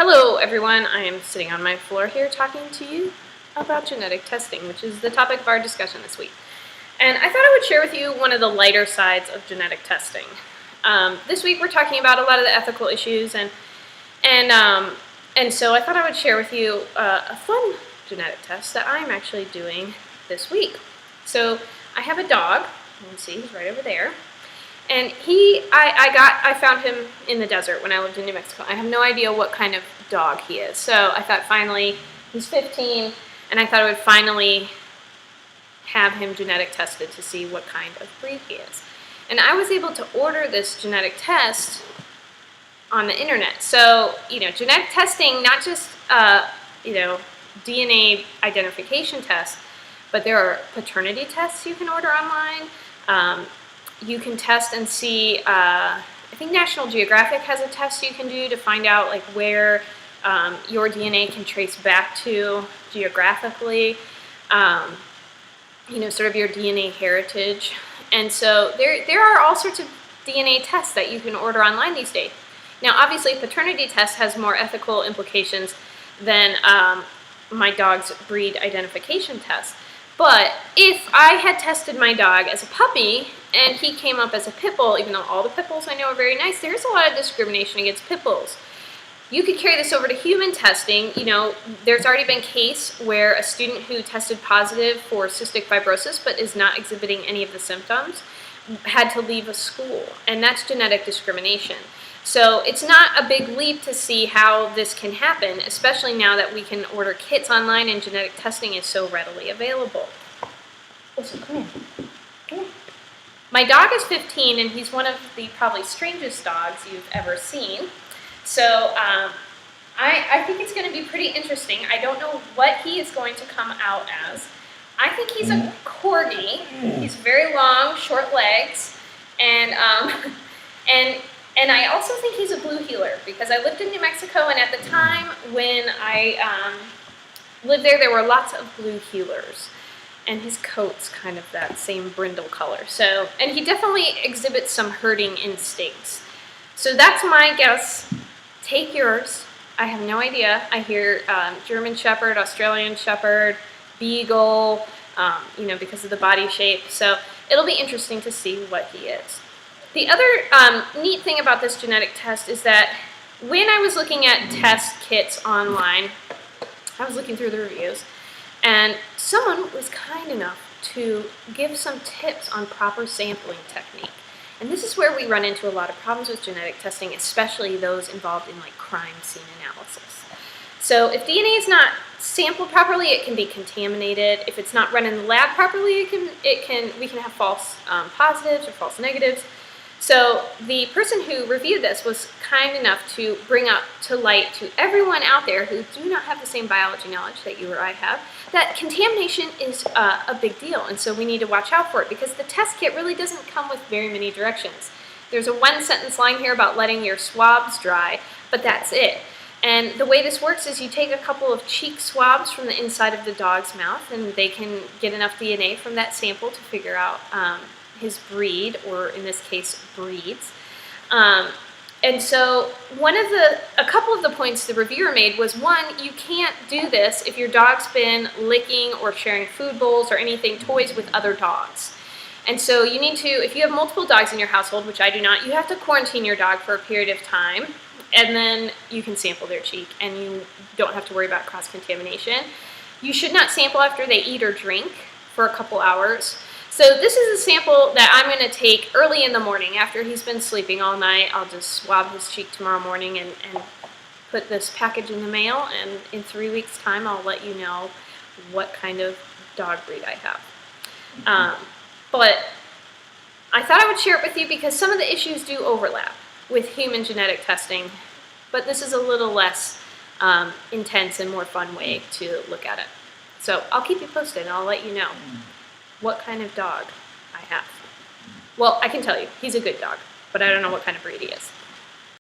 Hello everyone, I am sitting on my floor here talking to you about genetic testing, which is the topic of our discussion this week. And I thought I would share with you one of the lighter sides of genetic testing. This week we're talking about a lot of the ethical issues, and so I thought I would share with you a fun genetic test that I'm actually doing this week. So I have a dog, you can see he's right over there. And I found him in the desert when I lived in New Mexico. I have no idea what kind of dog he is. So I thought finally, he's 15, and I thought I would finally have him genetic tested to see what kind of breed he is. And I was able to order this genetic test on the internet. So, genetic testing, not just, DNA identification tests, but there are paternity tests you can order online. You can test and see, I think National Geographic has a test you can do to find out like where your DNA can trace back to geographically, sort of your DNA heritage. And so there are all sorts of DNA tests that you can order online these days. Now obviously paternity test has more ethical implications than my dog's breed identification test. But if I had tested my dog as a puppy and he came up as a pit bull, even though all the pit bulls I know are very nice, there's a lot of discrimination against pit bulls. You could carry this over to human testing. There's already been a case where a student who tested positive for cystic fibrosis but is not exhibiting any of the symptoms had to leave a school, and that's genetic discrimination. So it's not a big leap to see how this can happen, especially now that we can order kits online and genetic testing is so readily available. Listen, come here. Come here. My dog is 15 and he's one of the probably strangest dogs you've ever seen. So I think it's going to be pretty interesting. I don't know what he is going to come out as. I think he's a corgi. He's very long, short legs, and I also think he's a blue heeler because I lived in New Mexico, and at the time when I lived there, there were lots of blue heelers, and his coat's kind of that same brindle color. So, and he definitely exhibits some herding instincts. So that's my guess. Take yours. I have no idea. I hear German Shepherd, Australian Shepherd, Beagle, because of the body shape. So it'll be interesting to see what he is. The other neat thing about this genetic test is that when I was looking at test kits online, I was looking through the reviews, and someone was kind enough to give some tips on proper sampling technique. And this is where we run into a lot of problems with genetic testing, especially those involved in like crime scene analysis. So if DNA is not sampled properly, it can be contaminated. If it's not run in the lab properly, we can have false positives or false negatives. So the person who reviewed this was kind enough to bring up to light to everyone out there who do not have the same biology knowledge that you or I have, that contamination is a big deal, and so we need to watch out for it because the test kit really doesn't come with very many directions. There's a one-sentence line here about letting your swabs dry, but that's it. And the way this works is you take a couple of cheek swabs from the inside of the dog's mouth, and they can get enough DNA from that sample to figure out his breed, or in this case, breeds. And so a couple of the points the reviewer made was, one, you can't do this if your dog's been licking or sharing food bowls or anything, toys with other dogs. And so you need to, if you have multiple dogs in your household, which I do not, you have to quarantine your dog for a period of time, and then you can sample their cheek, and you don't have to worry about cross-contamination. You should not sample after they eat or drink for a couple hours. So this is a sample that I'm going to take early in the morning after he's been sleeping all night. I'll just swab his cheek tomorrow morning and put this package in the mail, and in 3 weeks' time I'll let you know what kind of dog breed I have. But I thought I would share it with you because some of the issues do overlap with human genetic testing, but this is a little less intense and more fun way to look at it. So I'll keep you posted and I'll let you know what kind of dog I have. Well, I can tell you, he's a good dog, but I don't know what kind of breed he is.